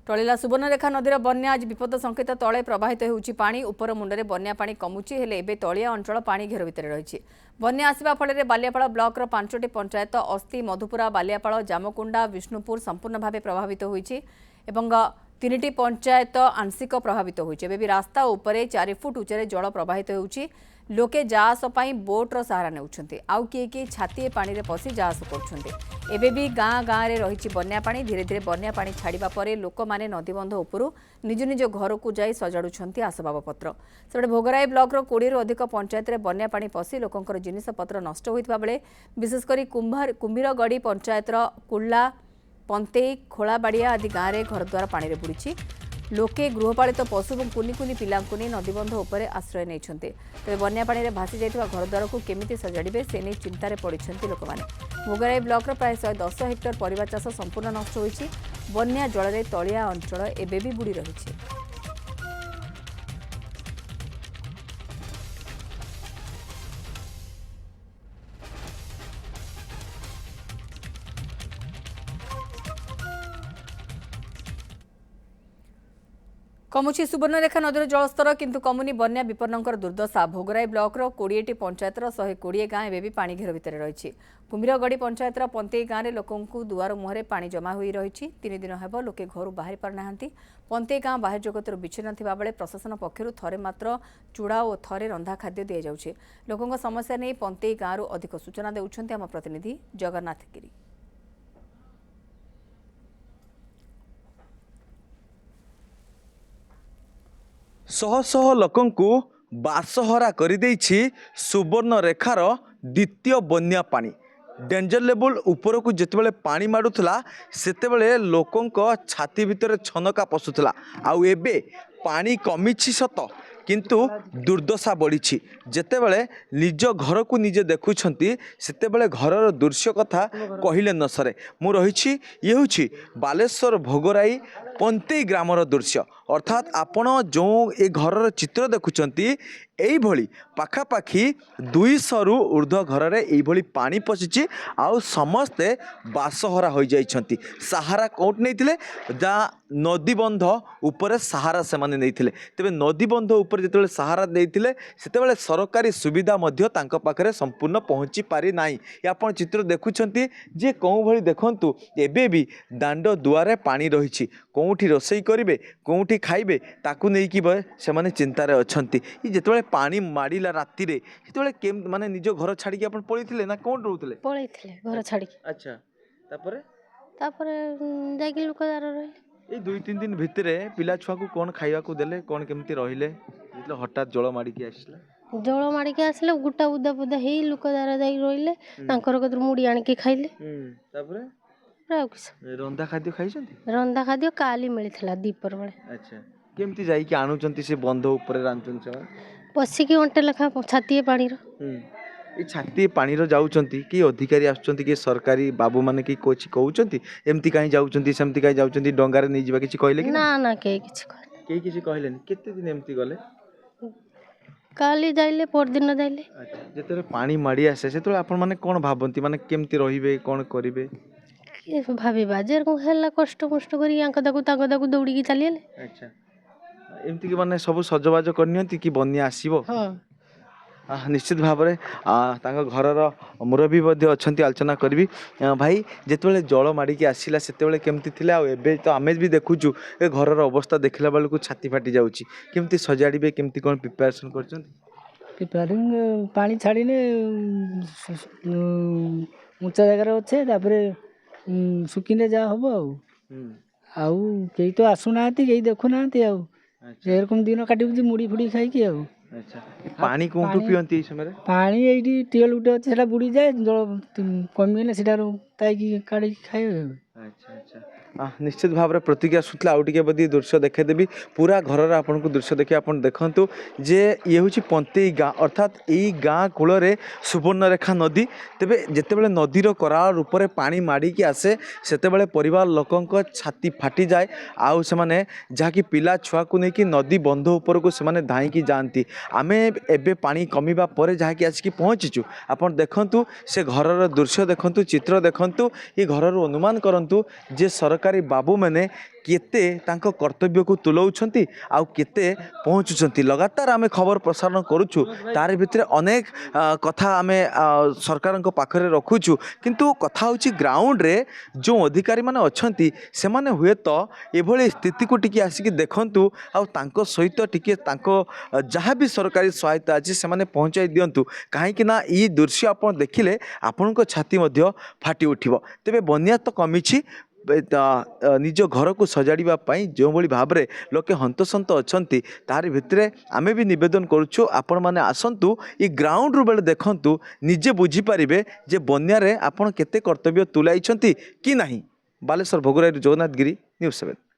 टळिला सुवर्णरेखा नदीर बन्या आज विपद संकेत तले प्रवाहित होउछि पानी उपर मुंडरे बन्या पानी कमुछि हेले एबे तलिया अंचल पानी घेर भितर रहिछि। बन्या आसिबा फଳରେ बालियापाଳ ब्लॉकर 5टी पंचायत अस्ति मधुपुरा बालियापाଳ जामकुंडा विष्णुपुर संपूर्ण भावे प्रभावित होइछि एवं 3टी पंचायत आंशिक प्रभावित होइछि। एबे भी रास्ता उपरे 4 फुट उच्चरे जल प्रवाहित होउछि। लोके जाहाज पई बोट्र सहारा नेउछन्ति आउ किए छातीए पानी रे पसी जाहाज करछन्ति। एबे भी गाँ गाँ रे रहिछि बन्या पानी। धीरे धीरे बन्या पानी छाड़िबा परे लोक माने नदीबंध उपरु निज निज घर को जाई सजाडुछन्ति आसबाबपत्र। सेबडे भोगराई ब्लॉक रो 20 रु अधिक पंचायत रे बन्या पानी पसी लोकंकर जिनिस पत्र नष्ट होइतबा बेले विशेष करी कुंभीरगड़ी पंचायत रो कुल्ला पंतेई खोलाबाड़िया आदि गाँव में घरद्वार पानी रे बुड़ी। लोके गृहपालित पशु और कुनि कुनि पिला नदीबंध उपरे आश्रय नहीं। तेज बन्या पानी रे भासी जाइथिबा घरद्वार को केमिति सजाड़िबे से नहीं चिंतार पड़ते लोक मैंने। भोगराई ब्लॉक प्राय 110 हेक्टर परिबा चाष संपूर्ण नष्ट होइछि। बन्या जल रे तलिया अंचल एबे भी बुड़ी रहिछि। कमुछि सुवर्णरेखा नदीर जलस्तर किंतु कमुनी बन्या विपन्नकर दुर्दशा। भोगराई ब्लॉक 20टी पंचायतर 120 गाँ एबे भी पानी घेर भितर रहिछि। कुंभीरगड़ी पंचायतर पंतेई गाँव में लोकंकु दुआर मुहरे पानी जमा होई रहिछि। 3 दिन हेब लोके घरु बाहरी पार नाहांती। पंतेई गाँ बाह्य जगतर विच्छिन्न थिबा बेले प्रशासन पक्षरु थरे मात्र चूड़ा और थरे रंधा खाद्य दिया जाउछि। लोकंक समस्या नै पंतेई गाँरु अधिक सूचना देउछन्ति आम प्रतिनिधि जगन्नाथ गिरी। शह शह लोकंकु बासहरा करदेछि सुवर्णरेखार द्वितीय बन्या पानी। डेंजर लेवल ऊपर को जितेबाला पानी मारुला सेतेबेले लोकंक छाती भितर छनका पशुला। आउ एबे पानी कमिछि सत किंतु दुर्दशा बढ़ी। जितेबाला निज घर को निजे देखुछंती सेतेबेले घरर दृश्य कथा कहिले न सरे। मु रहिछि ये होछि बालेश्वर भोगराई पंतेई ग्रामर दृश्य। अर्थात आपण जो ए घरर चित्र देखुछंती एई भली पाखापाखी 200 रु ऊर्ध्व घर में यही पानी पशिछि। आउ समस्ते बासहरा हो जाइछंती। सहारा कोट नहीं जा नदीबंध उपरे सहारा से माने नहीं। तेबे नदीबंध उपर जिते सहारा देते सेतेबेले सरकारी सुविधा मध्य तांको पाखरे संपूर्ण पहुँची पारि नाही। आपण चित्र देखुछंती जे कौ भली देखंतु एबे भी दांड दुआरे पानी रहिछि। कोठी रोसई करिवे कोठी खाइबे ताकू नहीं कि से माने चिंतार अछंती। जेतेबेले पानी माड़िला राति रे सेतेबेले केम माने निज घर छाड़ी के आपण पळिथिले ना कोन रहउथिले? पळिथिले घर छाड़ी। अच्छा तापरे तापरे जाइके लोकदार रहले। ए 2-3 दिन भितरे पिला छुआ को कोन खाइबा को देले कोन केमती रहिले मतलब हठात जळ माड़ी के आसिला? जळ माड़ी के आसले गुटा उदा पुदा हेई लोकदार जाई रहिले। तांकर कतर मुड़ी आनी के खाइले। तापरे रंधा खाद्य खाइछंती? रंधा खाद्य काली मिलिथला दीपर बेले। अच्छा केमती जाई के आनुचंती से बंध ऊपर रांचन से पसी के घंटे लखा छाती पानी रो। ए छाती पानी रो जाउचंती कि अधिकारी आछुचंती कि सरकारी बाबू माने कि कोच कहउचंती एमती काई जाउचंती सेमती काई जाउचंती डंगारे नै जिबा किछि कहले कि ना ना के किछि कहले के किछि कहलेन केते दिन एमती गले? काली जाइले पर दिन जाइले। अच्छा जेतरे पानी माडी आसे सेतरे आपण माने कोन भाबंती माने केमती रहिबे कोन करिवे? के भाबिबा जे को हेला कष्ट मष्ट करी यांक दाकू दौड़ी की चलिएले। अच्छा एमती कि माने सब सजबाज करनियंती कि बन्या आसीबो? हां निश्चित भाव में घरर मुरबी अच्छा आलोचना करी। भाई जिते जल माड़ी आसला से केमती थिले आ एबे तो आमे भी देखुचु ए घरर अवस्था देखला बेलू छाती फाटी जाउची केमती सजाड़िबे केमती कोन प्रिपरेशन करछन? प्रिपेयरिंग पानी छाड़ीने ऊंचा जगह अच्छे तापरे सुकिने जा हम आउ कई तो आसुना कई देखुना आरकम दिन काटी मुड़ी फुड़ी खाई। अच्छा पानी कोठू पियंती समय? पानी एठी टियल गुटे अछि सेटा बुड़ी जाए जल कमिले सेटारो ताई काढी खाए। अच्छा अच्छा निश्चित भाव में प्रतिक्रिया सुतला आउ टिके बदी दृश्य देखे देबी पूरा घरर आपन को दृश्य देखि आपन देखंतु जे ये होची पंतेई गाँ। अर्थात एई गाँ कूल रे सुवर्णरेखा नदी। तेबे जेतेबेले नदीर करार ऊपर पानी माड़ी की आसे सेतेबेले परिवार लोकंक छाती फाटी जाए। आउ से माने जाकी पिला छुआ को नेकी नदी बंध ऊपर को से माने धाई की जानती। आमे एबे पानी कमिबा परे जाकी आसिकी पहुंचीचु। आपन देखंतु से घरर दृश्य देखंतु चित्र देखंतु ये घरर अनुमान करंतु जे ସରକାରୀ ବାବୁମାନେ କେତେ ତାଙ୍କ କର୍ତ୍ତବ୍ୟକୁ ତୁଲାଉଛନ୍ତି ଆଉ କେତେ ପହଞ୍ଚୁଛନ୍ତି। ଲଗାତାର ଆମେ ଖବର ପ୍ରସାରଣ କରୁଛୁ, ତାରି ଭିତରେ ଅନେକ କଥା ଆମେ ସରକାରଙ୍କ ପାଖରେ ରଖୁଛୁ, କିନ୍ତୁ କଥା ହେଉଛି ଗ୍ରାଉଣ୍ଡରେ ଯେଉଁ ଅଧିକାରୀମାନେ ଅଛନ୍ତି ସେମାନେ ହୁଏତ ଏଭଳି ସ୍ଥିତିକୁ ଟିକେ ଆସିକି ଦେଖନ୍ତୁ ଆଉ ତାଙ୍କ ସହିତ ଟିକେ ତାଙ୍କ ଯାହା ବି ସରକାରୀ ସହାୟତା ଅଛି ସେମାନେ ପହଞ୍ଚାଇ ଦିଅନ୍ତୁ, କାହିଁକି ନା ଏଇ ଦୃଶ୍ୟ ଆପଣ ଦେଖିଲେ ଆପଣଙ୍କ ଛାତି ମଧ୍ୟ ଫାଟି ଉଠିବ। ତେବେ ବନ୍ୟା ତ କମିଛି, ନିଜ ଘରକୁ ସଜାଡ଼ିବା ପାଇଁ ଯେଉଁଭଳି ଭାବରେ ଲୋକେ ହନ୍ତସନ୍ତ ଅଛନ୍ତି ତାରି ଭିତରେ ଆମେ ବି ନିବେଦନ କରୁଛୁ ଆପଣମାନେ ଆସନ୍ତୁ ଏ ଗ୍ରାଉଣ୍ଡରୁ ବେଳେ ଦେଖନ୍ତୁ, ନିଜେ ବୁଝିପାରିବେ ଯେ ବନ୍ୟାରେ ଆପଣ କେତେ କର୍ତ୍ତବ୍ୟ ତୁଲାଇଛନ୍ତି କି ନାହିଁ। ବାଲେଶ୍ୱର ଭୋଗରାଇରୁ ଜଗନ୍ନାଥ ଗିରି, ନ୍ୟୁଜ୍ 7।